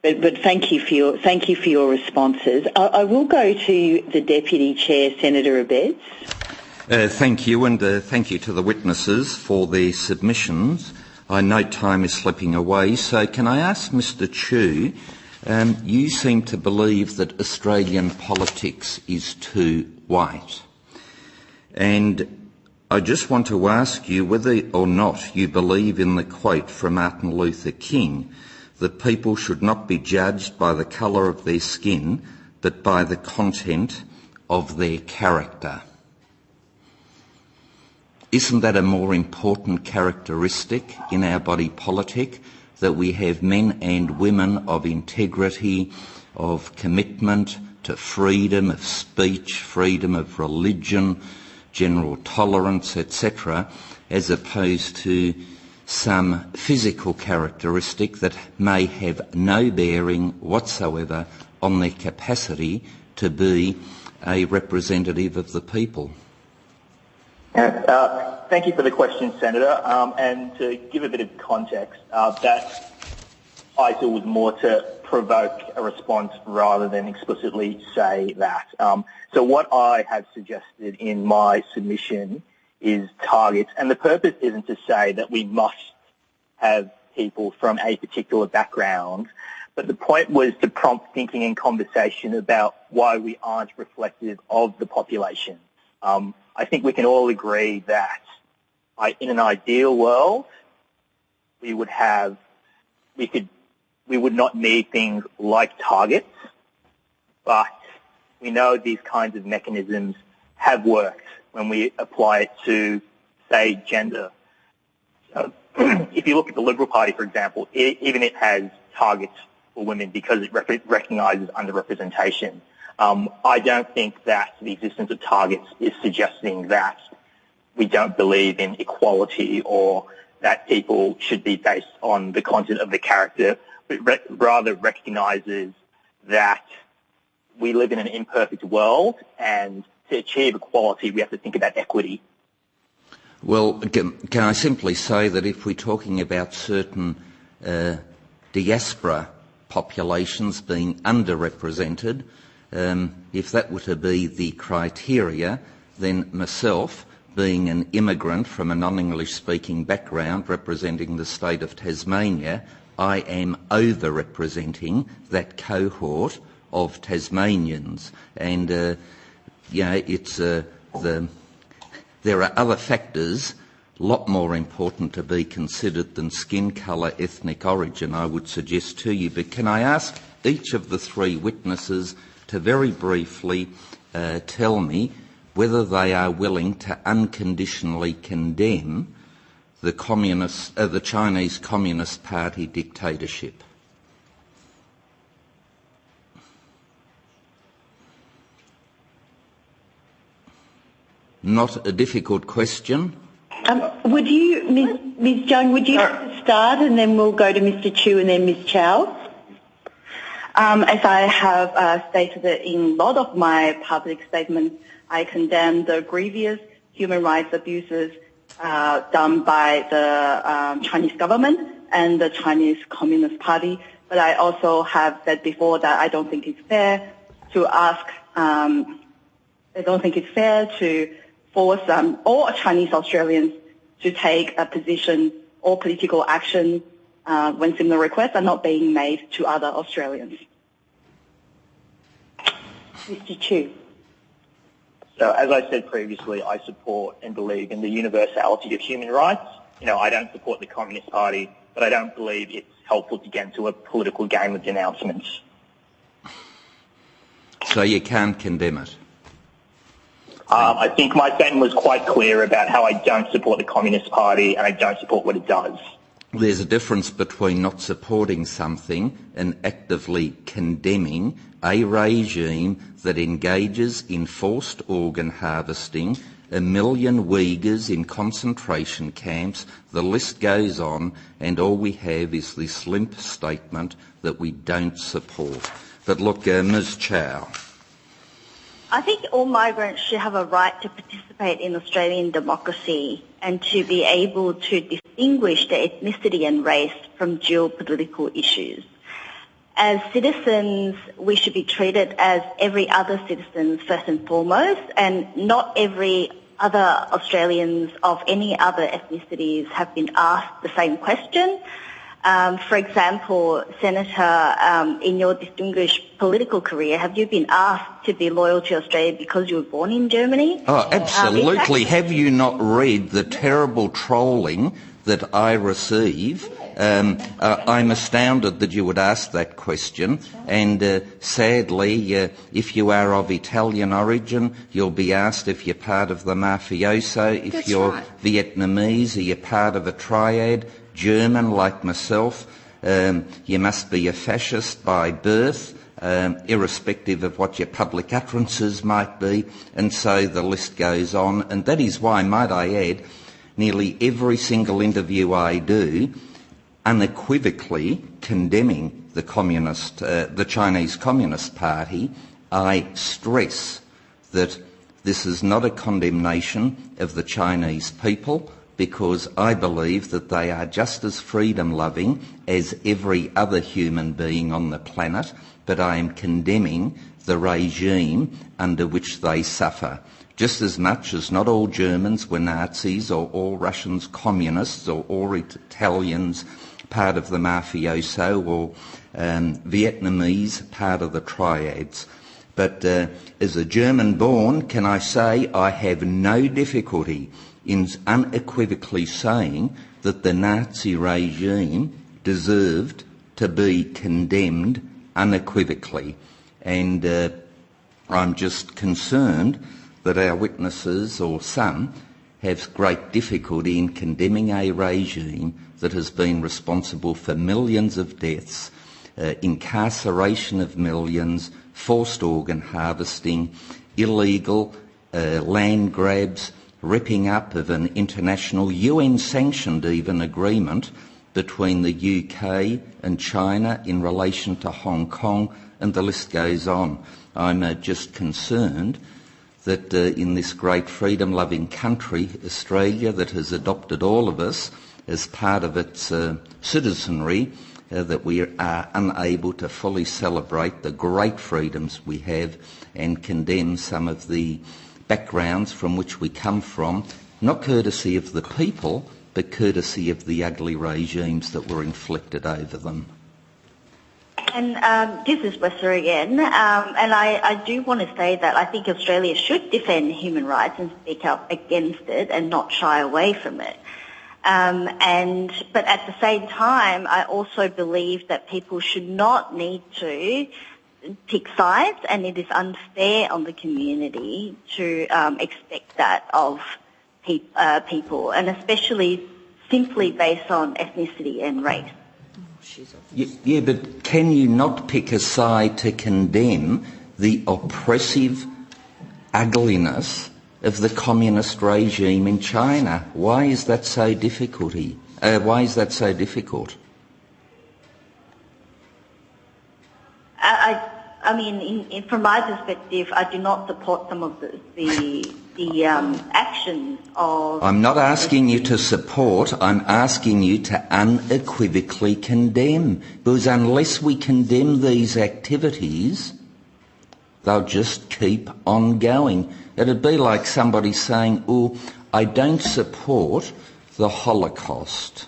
But thank you for your responses. I will go to the Deputy Chair, Senator Abetz. Thank you, and thank you to the witnesses for their submissions. I know time is slipping away, so can I ask Mr. Chu, you seem to believe that Australian politics is too white. And I just want to ask you whether or not you believe in the quote from Martin Luther King that people should not be judged by the colour of their skin, but by the content of their character. Isn't that a more important characteristic in our body politic, that we have men and women of integrity, of commitment to freedom of speech, freedom of religion, general tolerance, etc., as opposed to some physical characteristic that may have no bearing whatsoever on their capacity to be a representative of the people? Thank you for the question, Senator. And to give a bit of context, that title was more to provoke a response rather than explicitly say that. So what I have suggested in my submission is targets, and the purpose isn't to say that we must have people from a particular background, but the point was to prompt thinking and conversation about why we aren't reflective of the population. I think we can all agree that in an ideal world, we would not need things like targets, but we know these kinds of mechanisms have worked when we apply it to, say, gender. So if you look at the Liberal Party, for example, even it has targets for women because it recognises underrepresentation. I don't think that the existence of targets is suggesting that we don't believe in equality or that people should be based on the content of the character, but rather recognises that we live in an imperfect world, and to achieve equality, we have to think about equity. Well, can I simply say that if we're talking about certain diaspora populations being underrepresented, if that were to be the criteria, then myself, being an immigrant from a non-English speaking background representing the state of Tasmania, I am over-representing that cohort of Tasmanians. And, there are other factors a lot more important to be considered than skin colour, ethnic origin, I would suggest to you. But can I ask each of the three witnesses to very briefly tell me whether they are willing to unconditionally condemn the Chinese Communist Party dictatorship? Not a difficult question. Would you, Ms. Jung, would you like to start, and then we'll go to Mr. Chu and then Ms. Chow? As I have stated in a lot of my public statements, I condemn the grievous human rights abuses done by the Chinese government and the Chinese Communist Party. But I also have said before that I don't think it's fair to ask, I don't think it's fair to force all Chinese Australians to take a position or political action when similar requests are not being made to other Australians. Mr. Chu. So, as I said previously, I support and believe in the universality of human rights. I don't support the Communist Party, but I don't believe it's helpful to get into a political game of denouncements. So you can't condemn it? I think my statement was quite clear about how I don't support the Communist Party and I don't support what it does. There's a difference between not supporting something and actively condemning a regime that engages in forced organ harvesting, 1 million Uyghurs in concentration camps, the list goes on, and all we have is this limp statement that we don't support. But look, Ms. Chow. I think all migrants should have a right to participate in Australian democracy and to be able to distinguish their ethnicity and race from geopolitical issues. as citizens, we should be treated as every other citizen first and foremost, and not every other Australians of any other ethnicities have been asked the same question. For example, Senator, in your distinguished political career, have you been asked to be loyal to Australia because you were born in Germany? Oh, absolutely. Have you not read the terrible trolling that I receive? I'm astounded that you would ask that question, and sadly, if you are of Italian origin, you'll be asked if you're part of the mafioso, if That's you're right. Vietnamese, are you part of a triad, German like myself, you must be a fascist by birth, irrespective of what your public utterances might be, and so the list goes on. And that is why, might I add, nearly every single interview I do, unequivocally condemning the Chinese Communist Party, I stress that this is not a condemnation of the Chinese people, because I believe that they are just as freedom-loving as every other human being on the planet, but I am condemning the regime under which they suffer. Just as much as not all Germans were Nazis, or all Russians communists, or all Italians part of the mafioso, or Vietnamese part of the triads. But as a German-born, can I say I have no difficulty in unequivocally saying that the Nazi regime deserved to be condemned unequivocally. And I'm just concerned that our witnesses, or some, have great difficulty in condemning a regime that has been responsible for millions of deaths, incarceration of millions, forced organ harvesting, illegal land grabs, ripping up of an international UN-sanctioned even agreement between the UK and China in relation to Hong Kong, and the list goes on. I'm just concerned that in this great freedom-loving country, Australia, that has adopted all of us as part of its citizenry, that we are unable to fully celebrate the great freedoms we have and condemn some of the backgrounds from which we come from, not courtesy of the people, but courtesy of the ugly regimes that were inflicted over them. And this is Wessa again, and I do want to say that I think Australia should defend human rights and speak up against it and not shy away from it. But at the same time, I also believe that people should not need to pick sides, and it is unfair on the community to expect that of people, and especially simply based on ethnicity and race. Yeah, but can you not pick a side to condemn the oppressive ugliness of the communist regime in China? Why is that so difficult? I mean, from my perspective, I do not support some of the actions of... I'm not asking you to support, I'm asking you to unequivocally condemn, because unless we condemn these activities, they'll just keep on going. It'd be like somebody saying, oh, I don't support the Holocaust.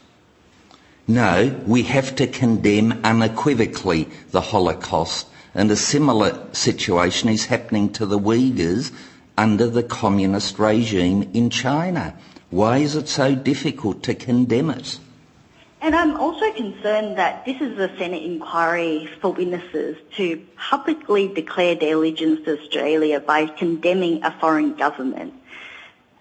No, we have to condemn unequivocally the Holocaust. And a similar situation is happening to the Uyghurs under the communist regime in China. Why is it so difficult to condemn it? And I'm also concerned that this is a Senate inquiry for witnesses to publicly declare their allegiance to Australia by condemning a foreign government.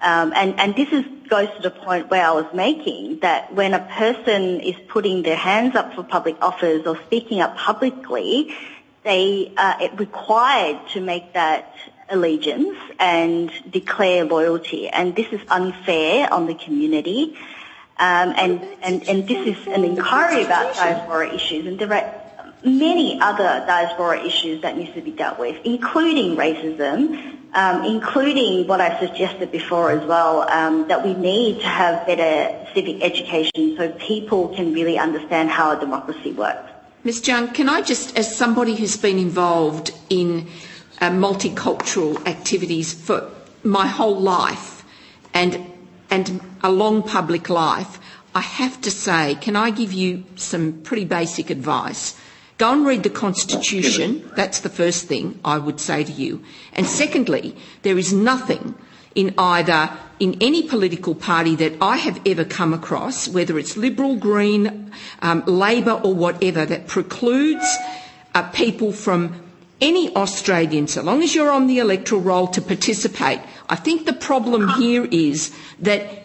And this goes to the point where I was making, that when a person is putting their hands up for public office or speaking up publicly, they are required to make that allegiance and declare loyalty. And this is unfair on the community. And this is an inquiry about diaspora issues, and there are many other diaspora issues that need to be dealt with, including racism, including what I suggested before as well, that we need to have better civic education so people can really understand how a democracy works. Ms Jung, can I just, as somebody who's been involved in multicultural activities for my whole life and a long public life, I have to say, can I give you some pretty basic advice? Go and read the Constitution. That's the first thing I would say to you. And secondly, there is nothing in any political party that I have ever come across, whether it's Liberal, Green, Labor or whatever, that precludes people from any Australian, so long as you're on the electoral roll, to participate. I think the problem here is that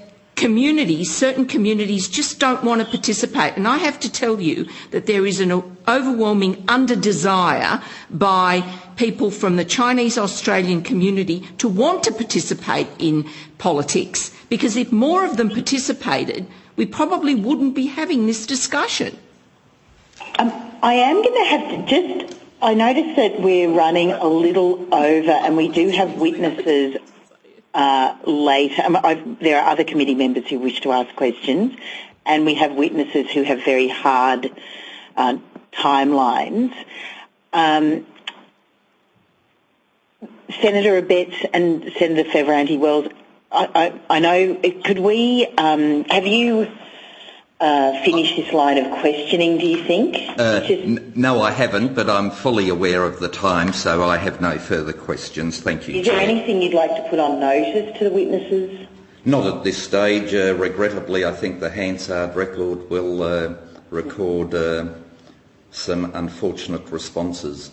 certain communities just don't want to participate. And I have to tell you that there is an overwhelming under-desire by people from the Chinese Australian community to want to participate in politics, because if more of them participated, we probably wouldn't be having this discussion. I am going to have to I notice that we're running a little over and we do have witnesses later. There are other committee members who wish to ask questions, and we have witnesses who have very hard timelines. Senator Abetz and Senator Favoranti-Wells, I know, could we, have you finished this line of questioning, do you think? No, I haven't, but I'm fully aware of the time, so I have no further questions. Thank you, Is there Chair. anything you'd like to put on notice to the witnesses? Not at this stage. Regrettably, I think the Hansard record will record some unfortunate responses.